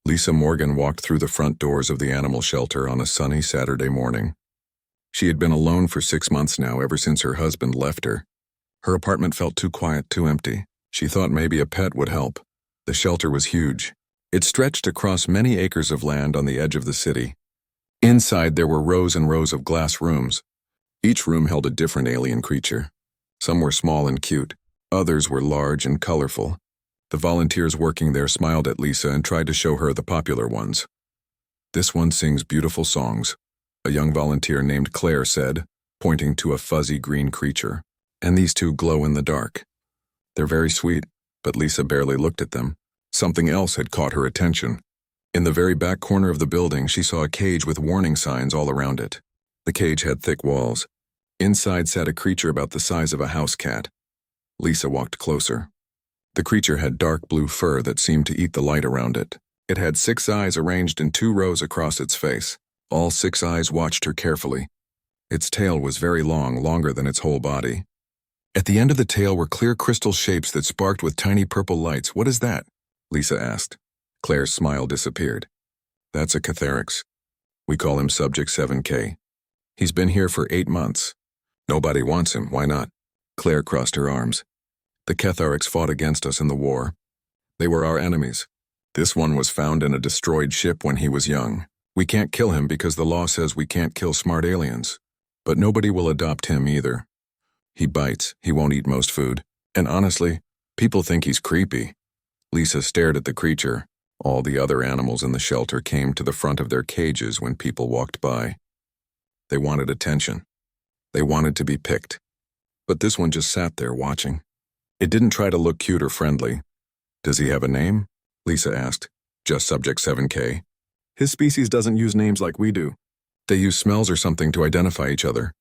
Lisa Morgan walked through the front doors of the animal shelter on a sunny Saturday morning. She had been alone for 6 months now, ever since her husband left her. Her apartment felt too quiet, too empty. She thought maybe a pet would help. The shelter was huge. It stretched across many acres of land on the edge of the city. Inside there were rows and rows of glass rooms. Each room held a different alien creature. Some were small and cute. Others were large and colorful. The volunteers working there smiled at Lisa and tried to show her the popular ones. "This one sings beautiful songs," a young volunteer named Claire said, pointing to a fuzzy green creature. "And these two glow in the dark. They're very sweet," but Lisa barely looked at them. Something else had caught her attention. In the very back corner of the building, she saw a cage with warning signs all around it. The cage had thick walls. Inside sat a creature about the size of a house cat. Lisa walked closer. The creature had dark blue fur that seemed to eat the light around it. It had 6 eyes arranged in 2 rows across its face. All 6 eyes watched her carefully. Its tail was very long, longer than its whole body. At the end of the tail were clear crystal shapes that sparked with tiny purple lights. "What is that?" Lisa asked. Claire's smile disappeared. "That's a Catharix. We call him Subject 7K. He's been here for 8 months. Nobody wants him, why not?" Claire crossed her arms. "The Catharix fought against us in the war. They were our enemies. This one was found in a destroyed ship when he was young. We can't kill him because the law says we can't kill smart aliens. But nobody will adopt him either. He bites, he won't eat most food. And honestly, people think he's creepy." Lisa stared at the creature. All the other animals in the shelter came to the front of their cages when people walked by. They wanted attention. They wanted to be picked. But this one just sat there watching. It didn't try to look cute or friendly. "Does he have a name?" Lisa asked. "Just Subject 7K. His species doesn't use names like we do. They use smells or something to identify each other."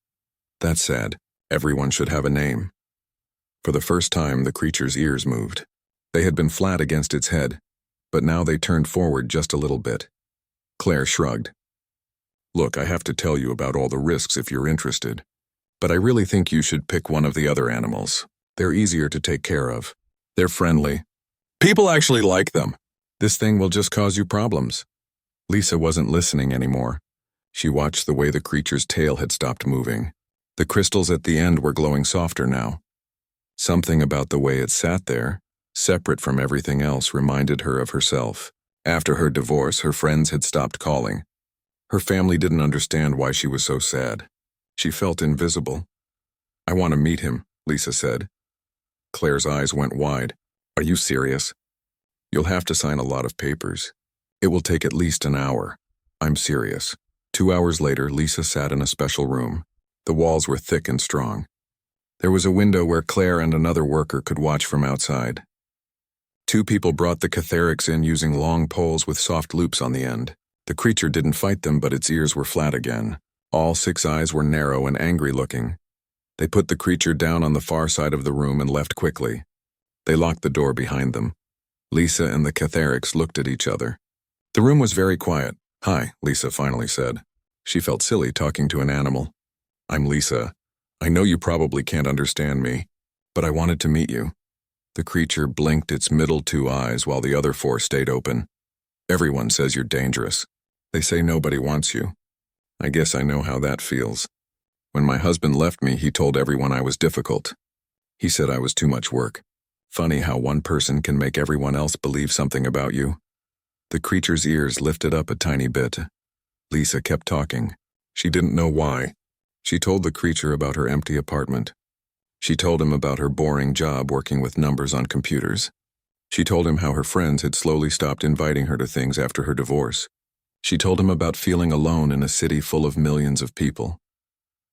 "That's sad. Everyone should have a name." For the first time, the creature's ears moved. They had been flat against its head, but now they turned forward just a little bit. Claire shrugged. "Look, I have to tell you about all the risks if you're interested. But I really think you should pick one of the other animals. They're easier to take care of. They're friendly. People actually like them. This thing will just cause you problems." Lisa wasn't listening anymore. She watched the way the creature's tail had stopped moving. The crystals at the end were glowing softer now. Something about the way it sat there, separate from everything else, reminded her of herself. After her divorce, her friends had stopped calling. Her family didn't understand why she was so sad. She felt invisible. "I want to meet him," Lisa said. Claire's eyes went wide. "Are you serious? You'll have to sign a lot of papers. It will take at least an hour." "I'm serious." 2 hours later, Lisa sat in a special room. The walls were thick and strong. There was a window where Claire and another worker could watch from outside. 2 people brought the Catharix in using long poles with soft loops on the end. The creature didn't fight them, but its ears were flat again. All 6 eyes were narrow and angry-looking. They put the creature down on the far side of the room and left quickly. They locked the door behind them. Lisa and the Catharix looked at each other. The room was very quiet. "Hi," Lisa finally said. She felt silly talking to an animal. "I'm Lisa. I know you probably can't understand me, but I wanted to meet you." The creature blinked its middle 2 eyes while the other 4 stayed open. "Everyone says you're dangerous. They say nobody wants you. I guess I know how that feels. When my husband left me, he told everyone I was difficult. He said I was too much work. Funny how one person can make everyone else believe something about you." The creature's ears lifted up a tiny bit. Lisa kept talking. She didn't know why. She told the creature about her empty apartment. She told him about her boring job working with numbers on computers. She told him how her friends had slowly stopped inviting her to things after her divorce. She told him about feeling alone in a city full of millions of people.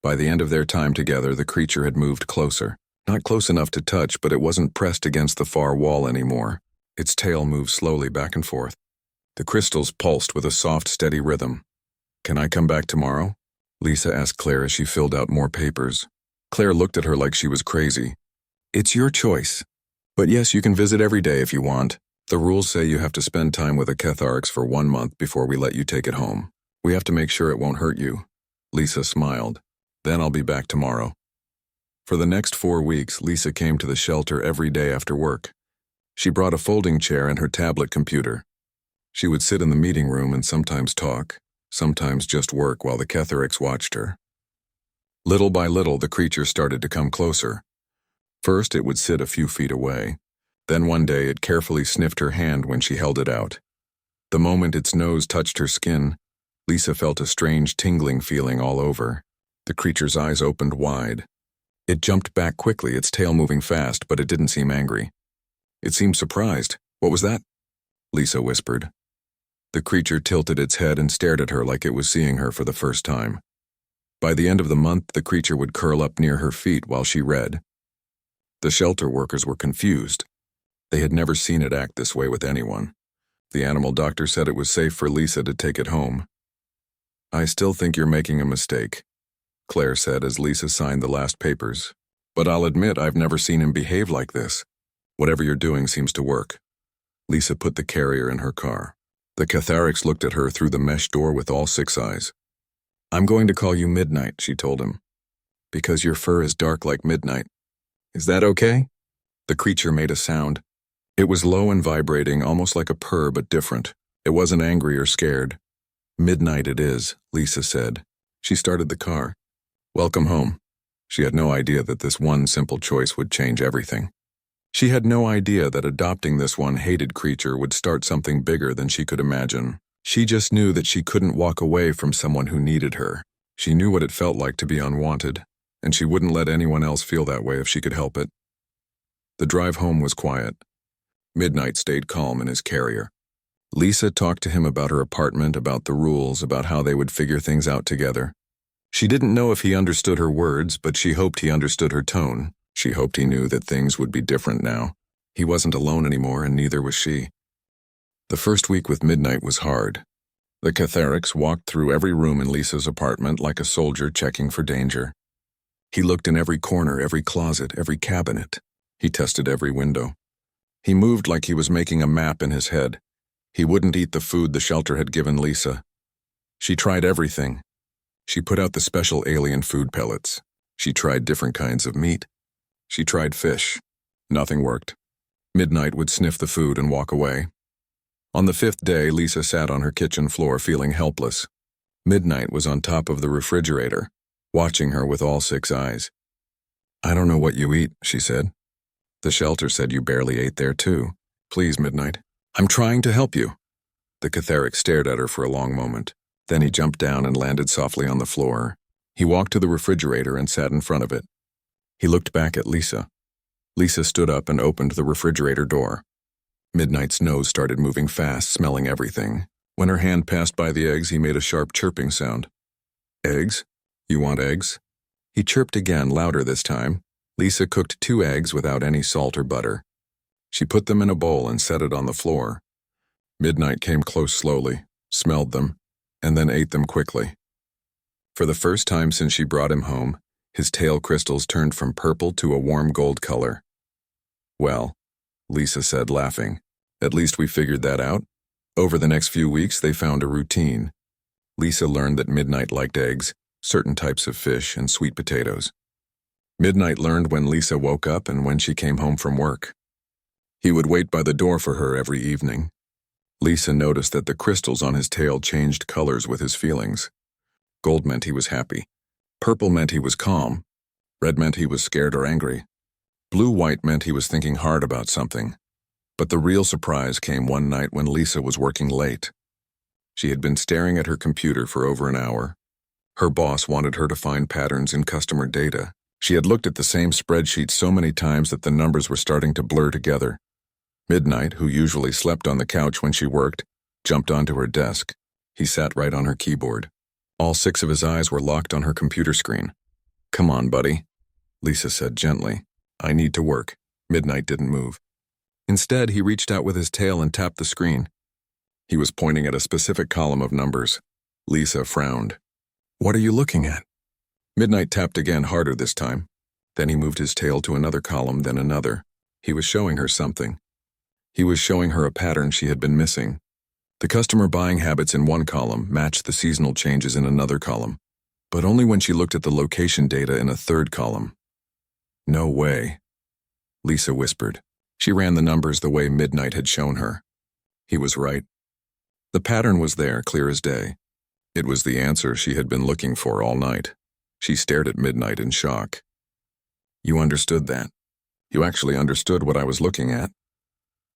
By the end of their time together, the creature had moved closer. Not close enough to touch, but it wasn't pressed against the far wall anymore. Its tail moved slowly back and forth. The crystals pulsed with a soft, steady rhythm. "Can I come back tomorrow?" Lisa asked Claire as she filled out more papers. Claire looked at her like she was crazy. "It's your choice. But yes, you can visit every day if you want. The rules say you have to spend time with a Catharix for 1 month before we let you take it home. We have to make sure it won't hurt you." Lisa smiled. "Then I'll be back tomorrow." For the next 4 weeks, Lisa came to the shelter every day after work. She brought a folding chair and her tablet computer. She would sit in the meeting room and sometimes talk, sometimes just work while the Ketherics watched her. Little by little, the creature started to come closer. First, it would sit a few feet away. Then one day, it carefully sniffed her hand when she held it out. The moment its nose touched her skin, Lisa felt a strange tingling feeling all over. The creature's eyes opened wide. It jumped back quickly, its tail moving fast, but it didn't seem angry. It seemed surprised. "What was that?" Lisa whispered. The creature tilted its head and stared at her like it was seeing her for the first time. By the end of the month, the creature would curl up near her feet while she read. The shelter workers were confused. They had never seen it act this way with anyone. The animal doctor said it was safe for Lisa to take it home. "I still think you're making a mistake," Claire said as Lisa signed the last papers. "But I'll admit I've never seen him behave like this. Whatever you're doing seems to work." Lisa put the carrier in her car. The Ketherics looked at her through the mesh door with all 6 eyes. "I'm going to call you Midnight," she told him, "because your fur is dark like midnight. Is that okay?" The creature made a sound. It was low and vibrating, almost like a purr, but different. It wasn't angry or scared. "Midnight it is," Lisa said. She started the car. "Welcome home." She had no idea that this one simple choice would change everything. She had no idea that adopting this one hated creature would start something bigger than she could imagine. She just knew that she couldn't walk away from someone who needed her. She knew what it felt like to be unwanted, and she wouldn't let anyone else feel that way if she could help it. The drive home was quiet. Midnight stayed calm in his carrier. Lisa talked to him about her apartment, about the rules, about how they would figure things out together. She didn't know if he understood her words, but she hoped he understood her tone. She hoped he knew that things would be different now. He wasn't alone anymore, and neither was she. The first week with Midnight was hard. The Ketherics walked through every room in Lisa's apartment like a soldier checking for danger. He looked in every corner, every closet, every cabinet. He tested every window. He moved like he was making a map in his head. He wouldn't eat the food the shelter had given Lisa. She tried everything. She put out the special alien food pellets. She tried different kinds of meat. She tried fish. Nothing worked. Midnight would sniff the food and walk away. On the 5th day, Lisa sat on her kitchen floor feeling helpless. Midnight was on top of the refrigerator, watching her with all 6 eyes. "I don't know what you eat," she said. "The shelter said you barely ate there too. Please, Midnight. I'm trying to help you." The Ketheric stared at her for a long moment. Then he jumped down and landed softly on the floor. He walked to the refrigerator and sat in front of it. He looked back at Lisa. Lisa stood up and opened the refrigerator door. Midnight's nose started moving fast, smelling everything. When her hand passed by the eggs, he made a sharp chirping sound. "Eggs? You want eggs?" He chirped again, louder this time. Lisa cooked 2 eggs without any salt or butter. She put them in a bowl and set it on the floor. Midnight came close slowly, smelled them, and then ate them quickly. For the first time since she brought him home, his tail crystals turned from purple to a warm gold color. "Well," Lisa said, laughing, "at least we figured that out." Over the next few weeks, they found a routine. Lisa learned that Midnight liked eggs, certain types of fish, and sweet potatoes. Midnight learned when Lisa woke up and when she came home from work. He would wait by the door for her every evening. Lisa noticed that the crystals on his tail changed colors with his feelings. Gold meant he was happy. Purple meant he was calm. Red meant he was scared or angry. Blue-white meant he was thinking hard about something. But the real surprise came one night when Lisa was working late. She had been staring at her computer for over an hour. Her boss wanted her to find patterns in customer data. She had looked at the same spreadsheet so many times that the numbers were starting to blur together. Midnight, who usually slept on the couch when she worked, jumped onto her desk. He sat right on her keyboard. All 6 of his eyes were locked on her computer screen. "Come on, buddy," Lisa said gently. "I need to work." Midnight didn't move. Instead, he reached out with his tail and tapped the screen. He was pointing at a specific column of numbers. Lisa frowned. "What are you looking at?" Midnight tapped again, harder this time. Then he moved his tail to another column, then another. He was showing her something. He was showing her a pattern she had been missing. The customer buying habits in one column matched the seasonal changes in another column, but only when she looked at the location data in a third column. "No way," Lisa whispered. She ran the numbers the way Midnight had shown her. He was right. The pattern was there, clear as day. It was the answer she had been looking for all night. She stared at Midnight in shock. You understood that? You actually understood what I was looking at?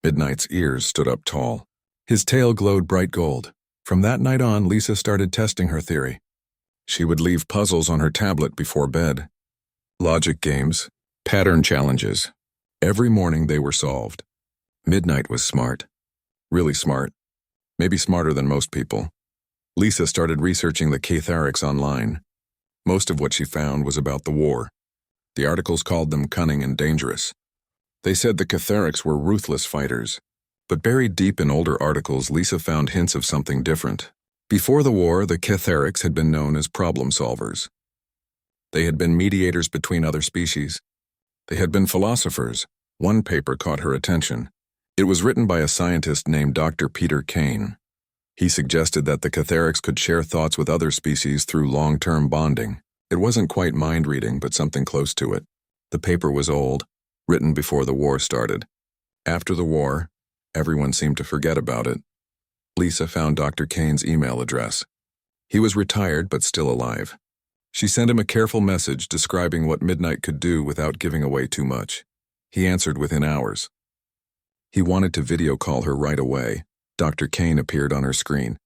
Midnight's ears stood up tall. His tail glowed bright gold. From that night on, Lisa started testing her theory. She would leave puzzles on her tablet before bed. Logic games, pattern challenges. Every morning they were solved. Midnight was smart. Really smart. Maybe smarter than most people. Lisa started researching the Catharics online. Most of what she found was about the war. The articles called them cunning and dangerous. They said the Catharics were ruthless fighters. But buried deep in older articles, Lisa found hints of something different. Before the war, the Catharics had been known as problem solvers. They had been mediators between other species. They had been philosophers. One paper caught her attention. It was written by a scientist named Dr. Peter Kane. He suggested that the Catharics could share thoughts with other species through long-term bonding. It wasn't quite mind-reading, but something close to it. The paper was old, written before the war started. After the war, everyone seemed to forget about it. Lisa found Dr. Kane's email address. He was retired but still alive. She sent him a careful message describing what Midnight could do without giving away too much. He answered within hours. He wanted to video call her right away. Dr. Kane appeared on her screen.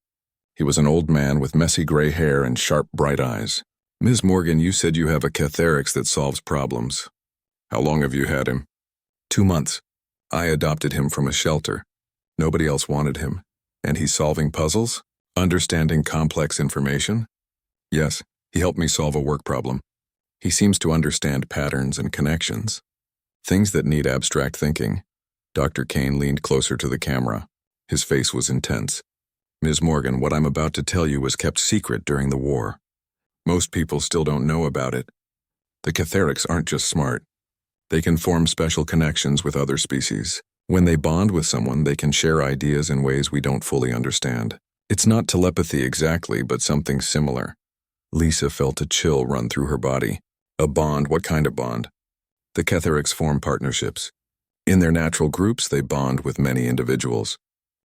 He was an old man with messy gray hair and sharp, bright eyes. Ms. Morgan, you said you have a Catharics that solves problems. How long have you had him? 2 months. I adopted him from a shelter. Nobody else wanted him. And he's solving puzzles? Understanding complex information? Yes, he helped me solve a work problem. He seems to understand patterns and connections. Things that need abstract thinking. Dr. Kane leaned closer to the camera. His face was intense. Ms. Morgan, what I'm about to tell you was kept secret during the war. Most people still don't know about it. The Catharics aren't just smart. They can form special connections with other species. When they bond with someone, they can share ideas in ways we don't fully understand. It's not telepathy exactly, but something similar. Lisa felt a chill run through her body. A bond? What kind of bond? The Catharics form partnerships. In their natural groups, they bond with many individuals.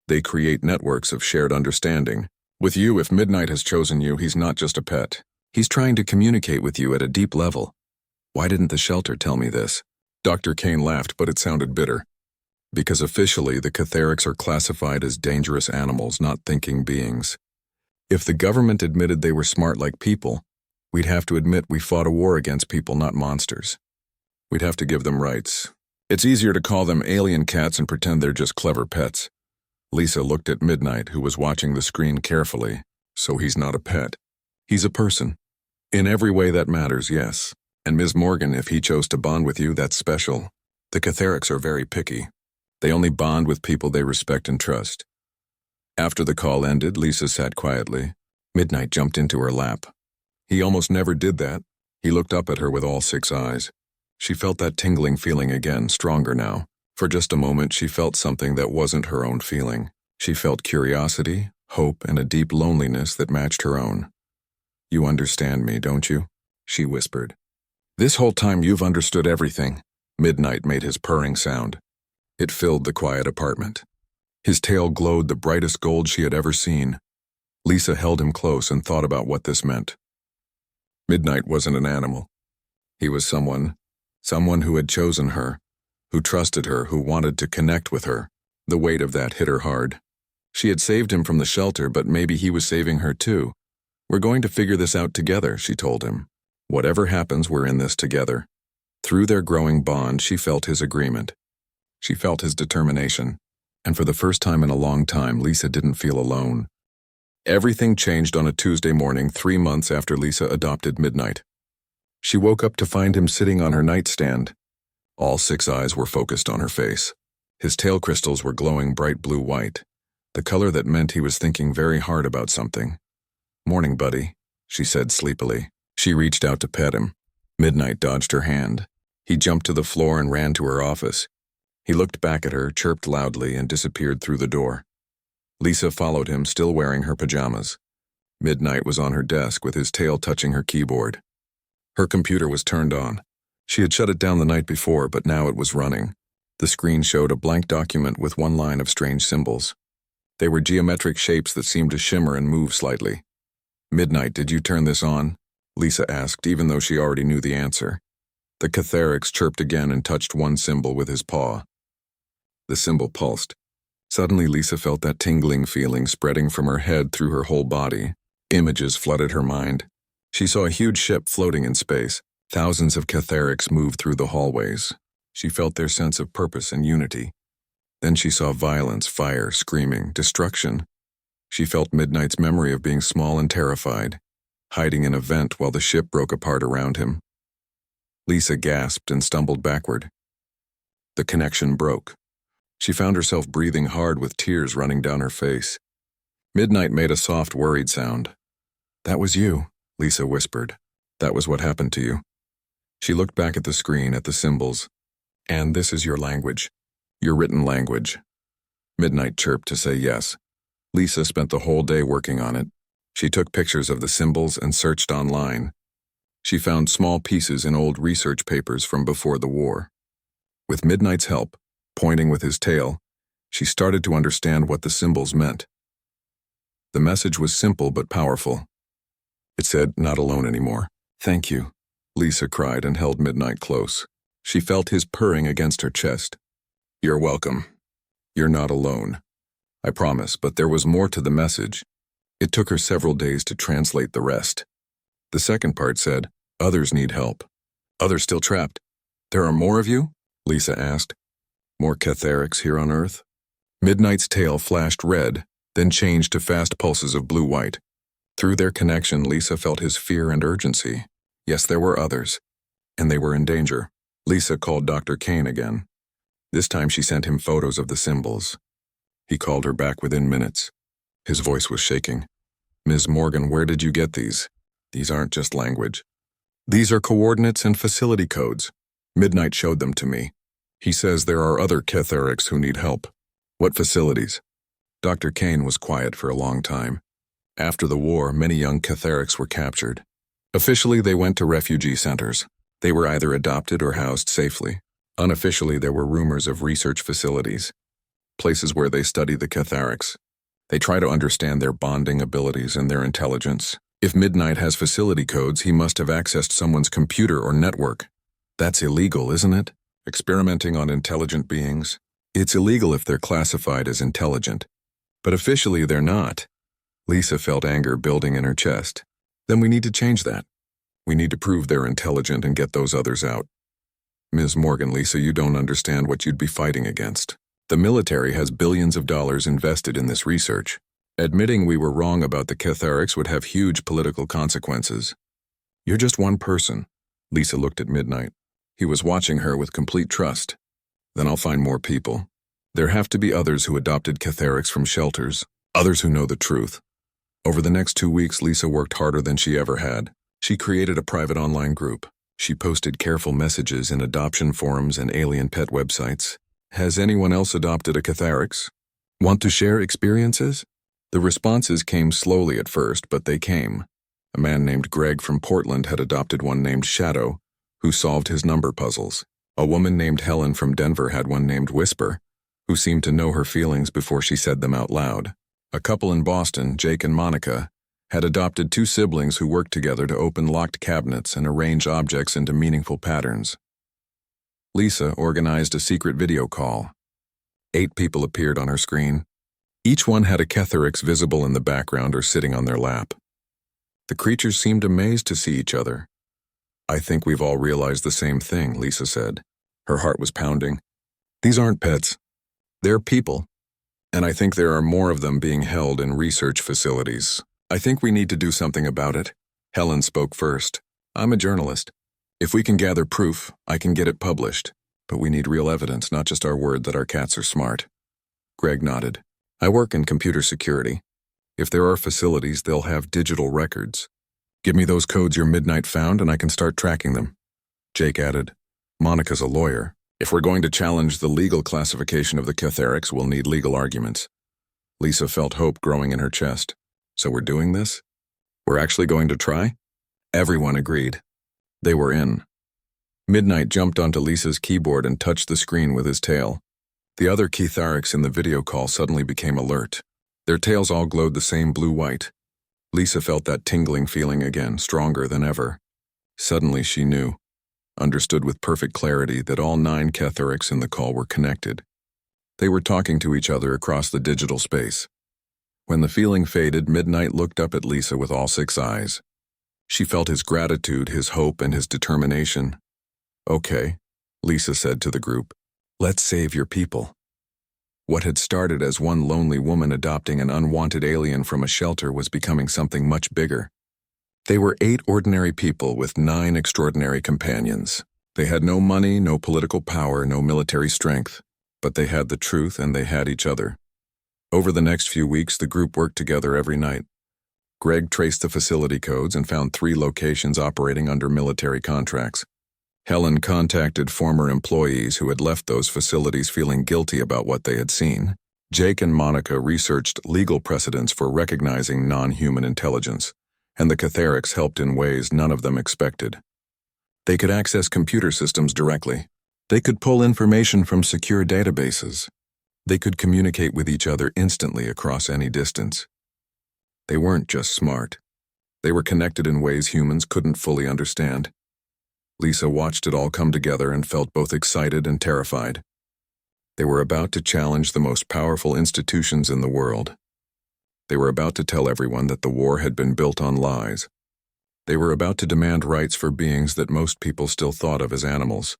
They create networks of shared understanding. With you, if Midnight has chosen you, he's not just a pet. He's trying to communicate with you at a deep level. Why didn't the shelter tell me this? Dr. Kane laughed, but it sounded bitter. Because officially, the Catharics are classified as dangerous animals, not thinking beings. If the government admitted they were smart like people, we'd have to admit we fought a war against people, not monsters. We'd have to give them rights. It's easier to call them alien cats and pretend they're just clever pets. Lisa looked at Midnight, who was watching the screen carefully. So he's not a pet. He's a person. In every way that matters, yes. And Ms. Morgan, if he chose to bond with you, that's special. The Catharics are very picky. They only bond with people they respect and trust. After the call ended, Lisa sat quietly. Midnight jumped into her lap. He almost never did that. He looked up at her with all 6 eyes. She felt that tingling feeling again, stronger now. For just a moment, she felt something that wasn't her own feeling. She felt curiosity, hope, and a deep loneliness that matched her own. You understand me, don't you? She whispered. This whole time you've understood everything. Midnight made his purring sound. It filled the quiet apartment. His tail glowed the brightest gold she had ever seen. Lisa held him close and thought about what this meant. Midnight wasn't an animal. He was someone who had chosen her, who trusted her, who wanted to connect with her. The weight of that hit her hard. She had saved him from the shelter, but maybe he was saving her too. We're going to figure this out together, she told him. Whatever happens, we're in this together. Through their growing bond, she felt his agreement. She felt his determination. And for the first time in a long time, Lisa didn't feel alone. Everything changed on a Tuesday morning, 3 months after Lisa adopted Midnight. She woke up to find him sitting on her nightstand. All 6 eyes were focused on her face. His tail crystals were glowing bright blue-white, the color that meant he was thinking very hard about something. Morning, buddy, she said sleepily. She reached out to pet him. Midnight dodged her hand. He jumped to the floor and ran to her office. He looked back at her, chirped loudly, and disappeared through the door. Lisa followed him, still wearing her pajamas. Midnight was on her desk with his tail touching her keyboard. Her computer was turned on. She had shut it down the night before, but now it was running. The screen showed a blank document with one line of strange symbols. They were geometric shapes that seemed to shimmer and move slightly. "Midnight, did you turn this on?" Lisa asked, even though she already knew the answer. The Catharix chirped again and touched one symbol with his paw. The symbol pulsed. Suddenly, Lisa felt that tingling feeling spreading from her head through her whole body. Images flooded her mind. She saw a huge ship floating in space. Thousands of Catharix moved through the hallways. She felt their sense of purpose and unity. Then she saw violence, fire, screaming, destruction. She felt Midnight's memory of being small and terrified, hiding in a vent while the ship broke apart around him. Lisa gasped and stumbled backward. The connection broke. She found herself breathing hard with tears running down her face. Midnight made a soft, worried sound. "That was you," Lisa whispered. "That was what happened to you." She looked back at the screen, at the symbols. "And this is your language. Your written language." Midnight chirped to say yes. Lisa spent the whole day working on it. She took pictures of the symbols and searched online. She found small pieces in old research papers from before the war. With Midnight's help, pointing with his tail, she started to understand what the symbols meant. The message was simple but powerful. It said, "Not alone anymore." "Thank you," Lisa cried and held Midnight close. She felt his purring against her chest. "You're welcome. You're not alone. I promise," but there was more to the message. It took her several days to translate the rest. The second part said, "Others need help. Others still trapped." "There are more of you?" Lisa asked. "More Catharix here on Earth?" Midnight's tail flashed red, then changed to fast pulses of blue-white. Through their connection, Lisa felt his fear and urgency. Yes, there were others, and they were in danger. Lisa called Dr. Kane again. This time she sent him photos of the symbols. He called her back within minutes. His voice was shaking. "Ms. Morgan, where did you get these? These aren't just language. These are coordinates and facility codes. Midnight showed them to me. He says there are other Catharix who need help." "What facilities?" Dr. Kane was quiet for a long time. After the war, many young Catharix were captured. Officially, they went to refugee centers. They were either adopted or housed safely. Unofficially, there were rumors of research facilities, places where they study the Catharix. They try to understand their bonding abilities and their intelligence. If Midnight has facility codes, he must have accessed someone's computer or network. That's illegal, isn't it? Experimenting on intelligent beings. It's illegal if they're classified as intelligent. But officially, they're not. Lisa felt anger building in her chest. Then we need to change that. We need to prove they're intelligent and get those others out. "Ms. Morgan, Lisa, you don't understand what you'd be fighting against. The military has billions of dollars invested in this research. Admitting we were wrong about the Catharix would have huge political consequences. You're just one person." Lisa looked at Midnight. He was watching her with complete trust. "Then I'll find more people. There have to be others who adopted Catharix from shelters, others who know the truth." Over the next 2 weeks, Lisa worked harder than she ever had. She created a private online group. She posted careful messages in adoption forums and alien pet websites. "Has anyone else adopted a Catharix? Want to share experiences?" The responses came slowly at first, but they came. A man named Greg from Portland had adopted one named Shadow, who solved his number puzzles. A woman named Helen from Denver had one named Whisper, who seemed to know her feelings before she said them out loud. A couple in Boston, Jake and Monica, had adopted 2 siblings who worked together to open locked cabinets and arrange objects into meaningful patterns. Lisa organized a secret video call. 8 people appeared on her screen. Each one had a Catharix visible in the background or sitting on their lap. The creatures seemed amazed to see each other. "I think we've all realized the same thing," Lisa said. Her heart was pounding. "These aren't pets. They're people. And I think there are more of them being held in research facilities. I think we need to do something about it." Helen spoke first. "I'm a journalist. If we can gather proof, I can get it published. But we need real evidence, not just our word that our cats are smart." Greg nodded. "I work in computer security. If there are facilities, they'll have digital records. Give me those codes your Midnight found and I can start tracking them." Jake added, "Monica's a lawyer. If we're going to challenge the legal classification of the Catharix, we'll need legal arguments." Lisa felt hope growing in her chest. "So we're doing this? We're actually going to try?" Everyone agreed. They were in. Midnight jumped onto Lisa's keyboard and touched the screen with his tail. The other Catharix in the video call suddenly became alert. Their tails all glowed the same blue-white. Lisa felt that tingling feeling again, stronger than ever. Suddenly she knew, understood with perfect clarity, that all 9 Ketherics in the call were connected. They were talking to each other across the digital space. When the feeling faded, Midnight looked up at Lisa with all 6 eyes. She felt his gratitude, his hope, and his determination. "Okay," Lisa said to the group. "Let's save your people." What had started as one lonely woman adopting an unwanted alien from a shelter was becoming something much bigger. They were 8 ordinary people with 9 extraordinary companions. They had no money, no political power, no military strength, but they had the truth and they had each other. Over the next few weeks, the group worked together every night. Greg traced the facility codes and found 3 locations operating under military contracts. Helen contacted former employees who had left those facilities feeling guilty about what they had seen. Jake and Monica researched legal precedents for recognizing non-human intelligence, and the Ketherics helped in ways none of them expected. They could access computer systems directly. They could pull information from secure databases. They could communicate with each other instantly across any distance. They weren't just smart. They were connected in ways humans couldn't fully understand. Lisa watched it all come together and felt both excited and terrified. They were about to challenge the most powerful institutions in the world. They were about to tell everyone that the war had been built on lies. They were about to demand rights for beings that most people still thought of as animals.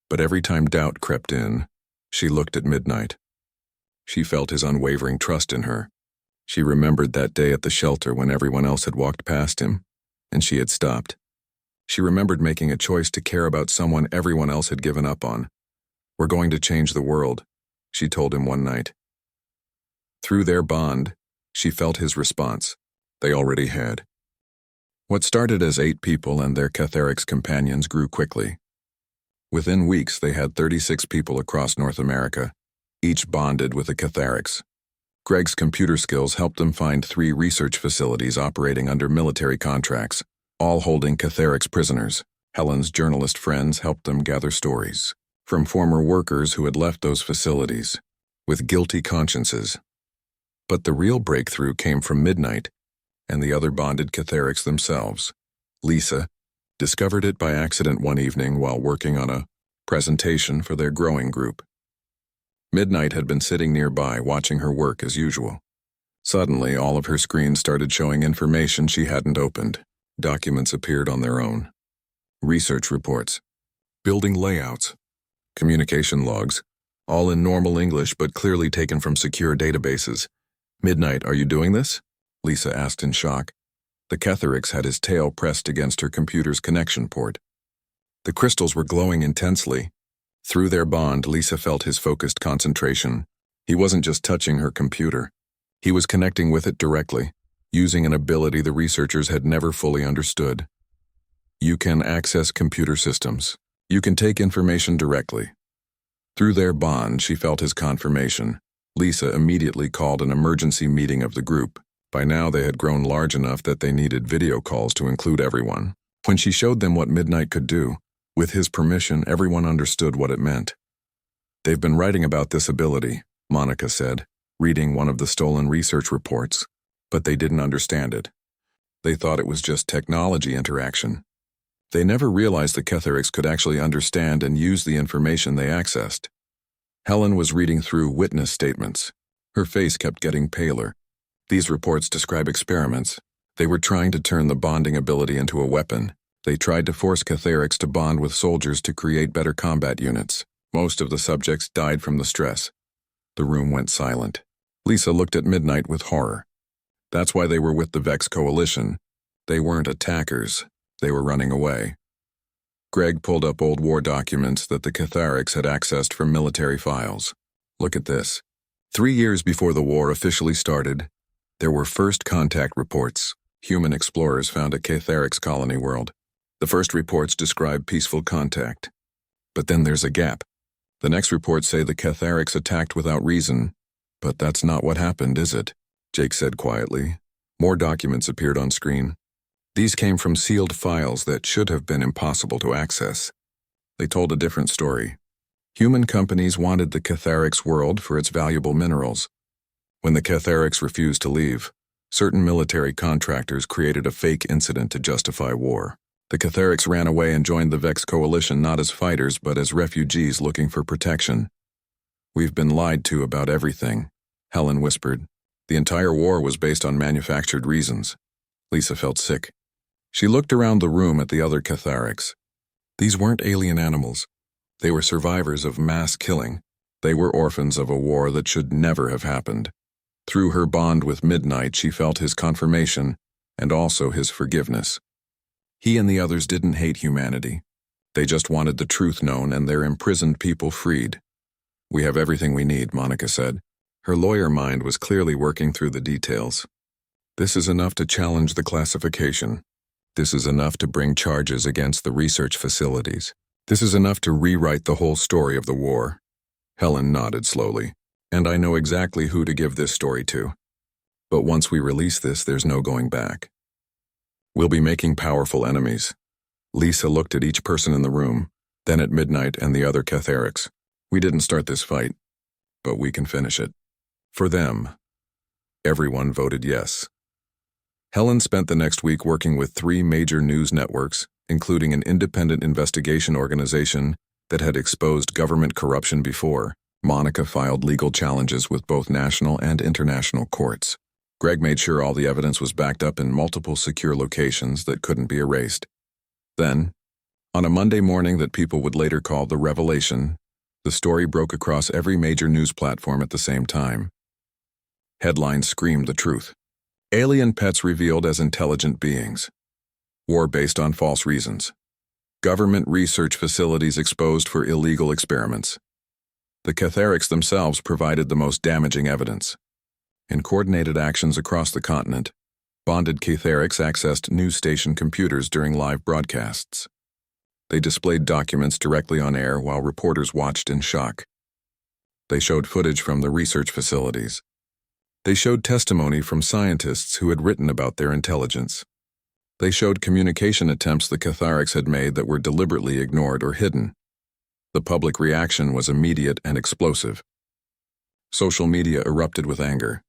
But every time doubt crept in, she looked at Midnight. She felt his unwavering trust in her. She remembered that day at the shelter when everyone else had walked past him, and she had stopped. She remembered making a choice to care about someone everyone else had given up on. "We're going to change the world," she told him one night. Through their bond, she felt his response. They already had. What started as 8 people and their Ketherics companions grew quickly. Within weeks, they had 36 people across North America, each bonded with the Ketherics. Greg's computer skills helped them find 3 research facilities operating under military contracts, all holding Ketherics prisoners. Helen's journalist friends helped them gather stories from former workers who had left those facilities, with guilty consciences. But the real breakthrough came from Midnight and the other bonded Ketherics themselves. Lisa discovered it by accident one evening while working on a presentation for their growing group. Midnight had been sitting nearby watching her work as usual. Suddenly, all of her screens started showing information she hadn't opened. Documents appeared on their own. Research reports, building layouts, communication logs, all in normal English but clearly taken from secure databases. "Midnight, are you doing this?" Lisa asked in shock. The Ketherics had his tail pressed against her computer's connection port. The crystals were glowing intensely. Through their bond, Lisa felt his focused concentration. He wasn't just touching her computer. He was connecting with it directly, using an ability the researchers had never fully understood. You can access computer systems. You can take information directly. Through their bond, she felt his confirmation. Lisa immediately called an emergency meeting of the group. By now, they had grown large enough that they needed video calls to include everyone. When she showed them what Midnight could do, with his permission, everyone understood what it meant. "They've been writing about this ability," Monica said, reading one of the stolen research reports, but they didn't understand it. They thought it was just technology interaction. They never realized the Ketherics could actually understand and use the information they accessed. Helen was reading through witness statements. Her face kept getting paler. These reports describe experiments. They were trying to turn the bonding ability into a weapon. They tried to force Ketherics to bond with soldiers to create better combat units. Most of the subjects died from the stress. The room went silent. Lisa looked at Midnight with horror. That's why they were with the Vex Coalition. They weren't attackers. They were running away. Greg pulled up old war documents that the Ketherics had accessed from military files. "Look at this. 3 years before the war officially started, there were first contact reports. Human explorers found a Ketherics colony world. The first reports describe peaceful contact. But then there's a gap. The next reports say the Ketherics attacked without reason. But that's not what happened, is it?" Jake said quietly. More documents appeared on screen. These came from sealed files that should have been impossible to access. They told a different story. Human companies wanted the Ketherics world for its valuable minerals. When the Catharics refused to leave, certain military contractors created a fake incident to justify war. The Catharics ran away and joined the Vex coalition not as fighters but as refugees looking for protection. "We've been lied to about everything," Helen whispered. "The entire war was based on manufactured reasons." Lisa felt sick. She looked around the room at the other Catharics. These weren't alien animals. They were survivors of mass killing. They were orphans of a war that should never have happened. Through her bond with Midnight, she felt his confirmation and also his forgiveness. He and the others didn't hate humanity. They just wanted the truth known and their imprisoned people freed. "We have everything we need," Monica said. Her lawyer mind was clearly working through the details. "This is enough to challenge the classification. This is enough to bring charges against the research facilities. This is enough to rewrite the whole story of the war." Helen nodded slowly. "And I know exactly who to give this story to. But once we release this, there's no going back. We'll be making powerful enemies." Lisa looked at each person in the room, then at Midnight and the other Catharics. "We didn't start this fight, but we can finish it." For them. Everyone voted yes. Helen spent the next week working with 3 major news networks, including an independent investigation organization that had exposed government corruption before. Monica filed legal challenges with both national and international courts. Greg made sure all the evidence was backed up in multiple secure locations that couldn't be erased. Then, on a Monday morning that people would later call the Revelation, the story broke across every major news platform at the same time. Headlines screamed the truth. Alien pets revealed as intelligent beings. War based on false reasons. Government research facilities exposed for illegal experiments. The Catharics themselves provided the most damaging evidence. In coordinated actions across the continent, bonded Catharics accessed news station computers during live broadcasts. They displayed documents directly on air while reporters watched in shock. They showed footage from the research facilities. They showed testimony from scientists who had written about their intelligence. They showed communication attempts the Catharics had made that were deliberately ignored or hidden. The public reaction was immediate and explosive. Social media erupted with anger.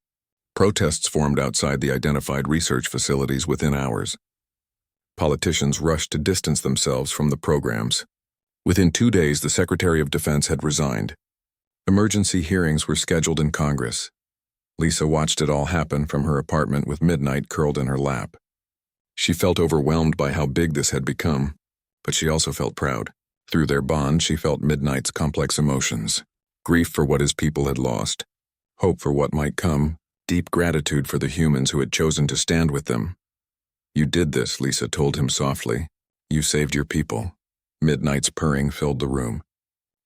Protests formed outside the identified research facilities within hours. Politicians rushed to distance themselves from the programs. Within 2 days, the Secretary of Defense had resigned. Emergency hearings were scheduled in Congress. Lisa watched it all happen from her apartment with Midnight curled in her lap. She felt overwhelmed by how big this had become, but she also felt proud. Through their bond, she felt Midnight's complex emotions. Grief for what his people had lost. Hope for what might come. Deep gratitude for the humans who had chosen to stand with them. "You did this," Lisa told him softly. "You saved your people." Midnight's purring filled the room.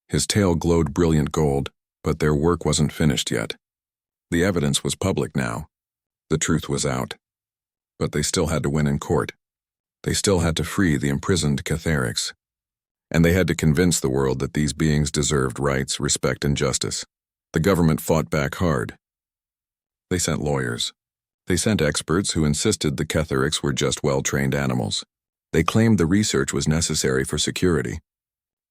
His tail glowed brilliant gold, but their work wasn't finished yet. The evidence was public now. The truth was out. But they still had to win in court. They still had to free the imprisoned Catharics. And they had to convince the world that these beings deserved rights, respect, and justice. The government fought back hard. They sent lawyers. They sent experts who insisted the Catharics were just well-trained animals. They claimed the research was necessary for security.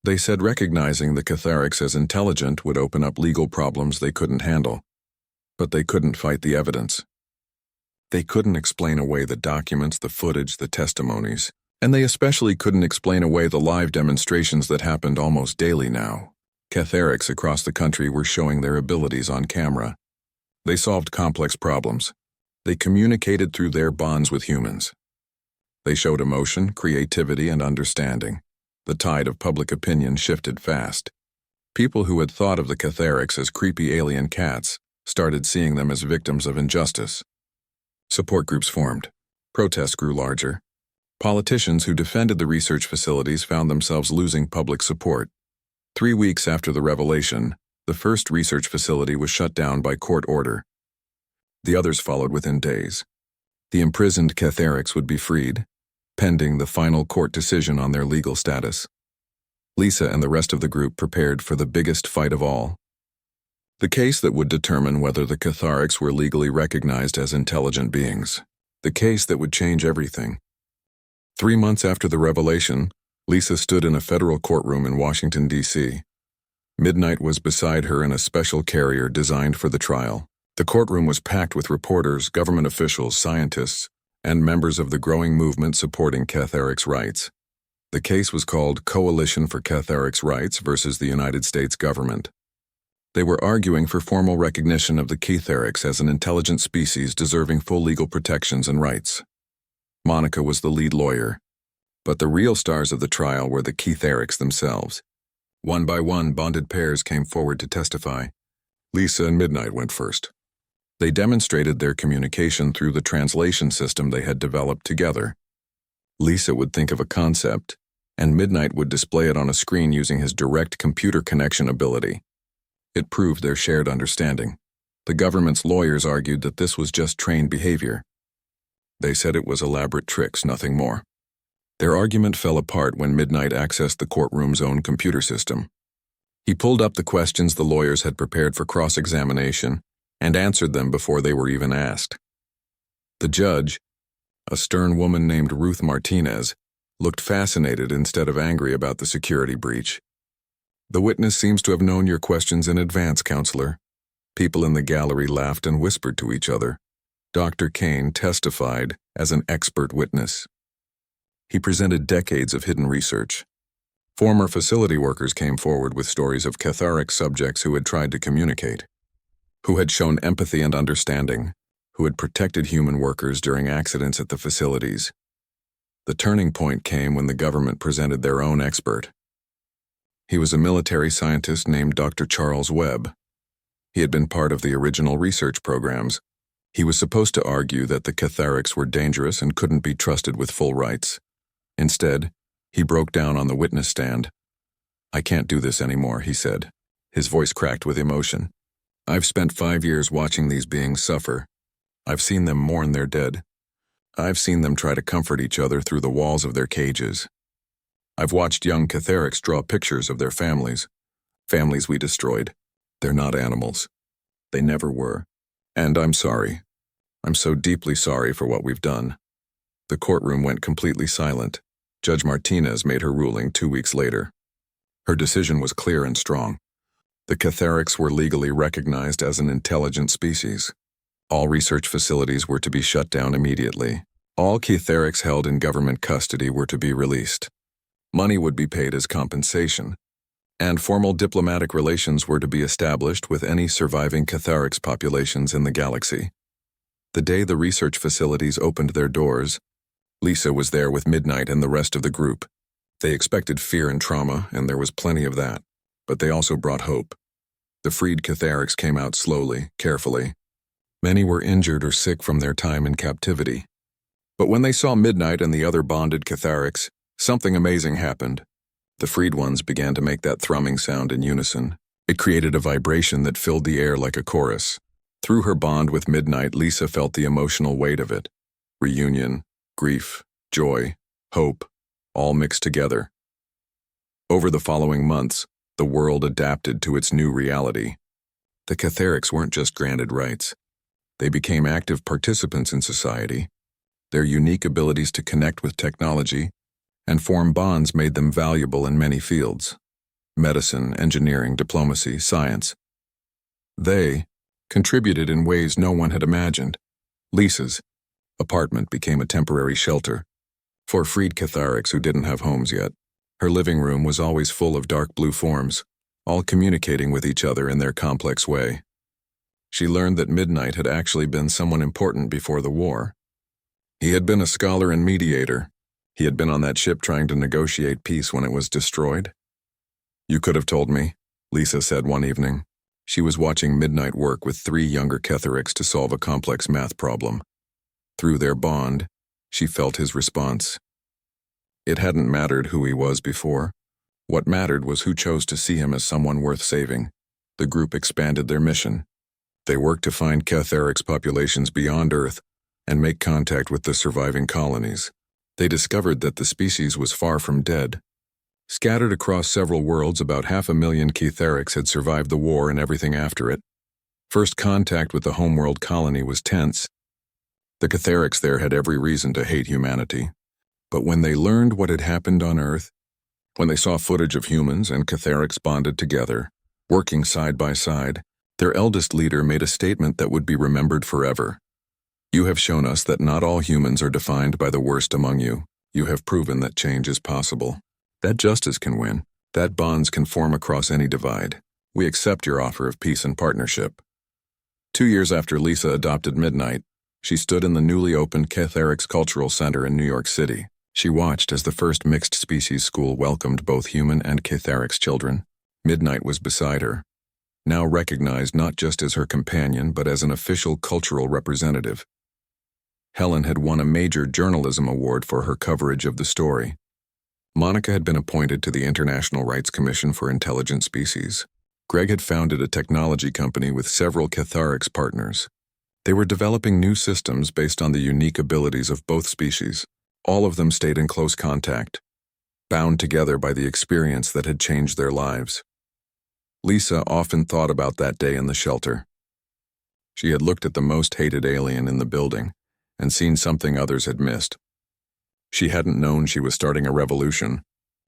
They said recognizing the Catharics as intelligent would open up legal problems they couldn't handle. But they couldn't fight the evidence. They couldn't explain away the documents, the footage, the testimonies. And they especially couldn't explain away the live demonstrations that happened almost daily now. Catharics across the country were showing their abilities on camera. They solved complex problems. They communicated through their bonds with humans. They showed emotion, creativity, and understanding. The tide of public opinion shifted fast. People who had thought of the Catharics as creepy alien cats started seeing them as victims of injustice. Support groups formed. Protests grew larger. Politicians who defended the research facilities found themselves losing public support. 3 weeks after the revelation, the first research facility was shut down by court order. The others followed within days. The imprisoned Catharics would be freed, pending the final court decision on their legal status. Lisa and the rest of the group prepared for the biggest fight of all. The case that would determine whether the Catharics were legally recognized as intelligent beings. The case that would change everything. 3 months after the revelation, Lisa stood in a federal courtroom in Washington, D.C. Midnight was beside her in a special carrier designed for the trial. The courtroom was packed with reporters, government officials, scientists, and members of the growing movement supporting Catharic's rights. The case was called Coalition for Catharic's Rights versus the United States government. They were arguing for formal recognition of the Catharics as an intelligent species deserving full legal protections and rights. Monica was the lead lawyer, but the real stars of the trial were the Catharics themselves. One by one, bonded pairs came forward to testify. Lisa and Midnight went first. They demonstrated their communication through the translation system they had developed together. Lisa would think of a concept, and Midnight would display it on a screen using his direct computer connection ability. It proved their shared understanding. The government's lawyers argued that this was just trained behavior. They said it was elaborate tricks, nothing more. Their argument fell apart when Midnight accessed the courtroom's own computer system. He pulled up the questions the lawyers had prepared for cross-examination and answered them before they were even asked. The judge, a stern woman named Ruth Martinez, looked fascinated instead of angry about the security breach. "The witness seems to have known your questions in advance, counselor." People in the gallery laughed and whispered to each other. Dr. Kane testified as an expert witness. He presented decades of hidden research. Former facility workers came forward with stories of Catharic subjects who had tried to communicate, who had shown empathy and understanding, who had protected human workers during accidents at the facilities. The turning point came when the government presented their own expert. He was a military scientist named Dr. Charles Webb. He had been part of the original research programs. He was supposed to argue that the Catharics were dangerous and couldn't be trusted with full rights. Instead, he broke down on the witness stand. "I can't do this anymore," he said. His voice cracked with emotion. "I've spent 5 years watching these beings suffer. I've seen them mourn their dead. I've seen them try to comfort each other through the walls of their cages. I've watched young Catharics draw pictures of their families we destroyed. They're not animals. They never were. And I'm sorry. I'm so deeply sorry for what we've done." The courtroom went completely silent. Judge Martinez made her ruling 2 weeks later. Her decision was clear and strong. The Catharics were legally recognized as an intelligent species. All research facilities were to be shut down immediately. All Catharics held in government custody were to be released. Money would be paid as compensation, and formal diplomatic relations were to be established with any surviving Catharics populations in the galaxy. The day the research facilities opened their doors, Lisa was there with Midnight and the rest of the group. They expected fear and trauma, and there was plenty of that, but they also brought hope. The freed Catharics came out slowly, carefully. Many were injured or sick from their time in captivity. But when they saw Midnight and the other bonded Catharics, something amazing happened. The freed ones began to make that thrumming sound in unison. It created a vibration that filled the air like a chorus. Through her bond with Midnight, Lisa felt the emotional weight of it. Reunion, grief, joy, hope, all mixed together. Over the following months, the world adapted to its new reality. The Catharics weren't just granted rights. They became active participants in society. Their unique abilities to connect with technology and form bonds made them valuable in many fields: medicine, engineering, diplomacy, science. They contributed in ways no one had imagined. Lisa's apartment became a temporary shelter for freed Catharics who didn't have homes yet. Her living room was always full of dark blue forms, all communicating with each other in their complex way. She learned that Midnight had actually been someone important before the war. He had been a scholar and mediator. He had been on that ship trying to negotiate peace when it was destroyed. "You could have told me," Lisa said one evening. She was watching Midnight work with 3 younger Catharics to solve a complex math problem. Through their bond, she felt his response. It hadn't mattered who he was before. What mattered was who chose to see him as someone worth saving. The group expanded their mission. They worked to find Catharics populations beyond Earth and make contact with the surviving colonies. They discovered that the species was far from dead. Scattered across several worlds, about 500,000 Catharics had survived the war and everything after it. First contact with the homeworld colony was tense. The Catharics there had every reason to hate humanity. But when they learned what had happened on Earth, when they saw footage of humans and Catharics bonded together, working side by side, Their eldest leader made a statement that would be remembered forever. "You have shown us that not all humans are defined by the worst among you. You have proven that change is possible, that justice can win, that bonds can form across any divide. We accept your offer of peace and partnership." 2 years after Lisa adopted Midnight, she stood in the newly opened Catharix Cultural Center in New York City. She watched as the first mixed-species school welcomed both human and Catharix children. Midnight was beside her, now recognized not just as her companion but as an official cultural representative. Helen had won a major journalism award for her coverage of the story. Monica had been appointed to the International Rights Commission for Intelligent Species. Greg had founded a technology company with several Catharix partners. They were developing new systems based on the unique abilities of both species. All of them stayed in close contact, bound together by the experience that had changed their lives. Lisa often thought about that day in the shelter. She had looked at the most hated alien in the building and seen something others had missed. She hadn't known she was starting a revolution.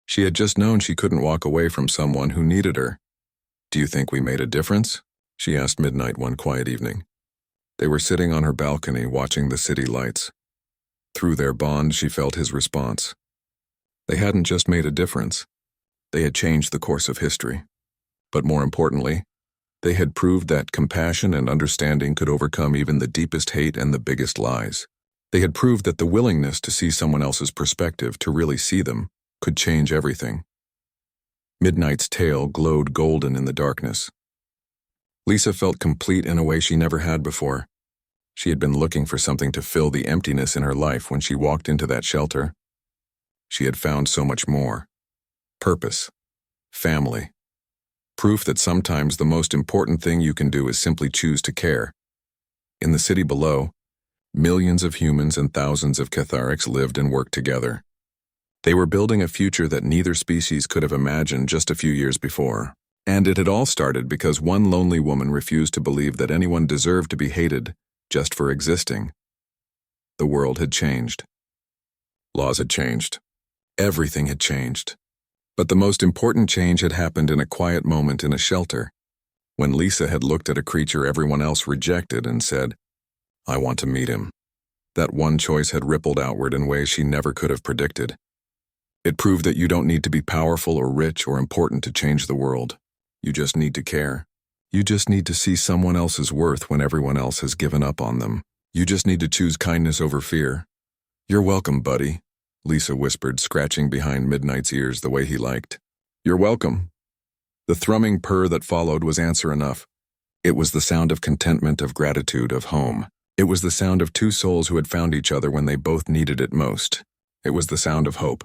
She had just known she couldn't walk away from someone who needed her. "Do you think we made a difference?" she asked Midnight one quiet evening. They were sitting on her balcony watching the city lights. Through their bond, she felt his response. They hadn't just made a difference. They had changed the course of history. But more importantly, they had proved that compassion and understanding could overcome even the deepest hate and the biggest lies. They had proved that the willingness to see someone else's perspective, to really see them, could change everything. Midnight's tail glowed golden in the darkness. Lisa felt complete in a way she never had before. She had been looking for something to fill the emptiness in her life when she walked into that shelter. She had found so much more. Purpose. Family. Proof that sometimes the most important thing you can do is simply choose to care. In the city below, millions of humans and thousands of Catharix lived and worked together. They were building a future that neither species could have imagined just a few years before. And it had all started because one lonely woman refused to believe that anyone deserved to be hated just for existing. The world had changed. Laws had changed. Everything had changed. But the most important change had happened in a quiet moment in a shelter, when Lisa had looked at a creature everyone else rejected and said, "I want to meet him." That one choice had rippled outward in ways she never could have predicted. It proved that you don't need to be powerful or rich or important to change the world. You just need to care. You just need to see someone else's worth when everyone else has given up on them. You just need to choose kindness over fear. "You're welcome, buddy," Lisa whispered, scratching behind Midnight's ears the way he liked. "You're welcome." The thrumming purr that followed was answer enough. It was the sound of contentment, of gratitude, of home. It was the sound of two souls who had found each other when they both needed it most. It was the sound of hope.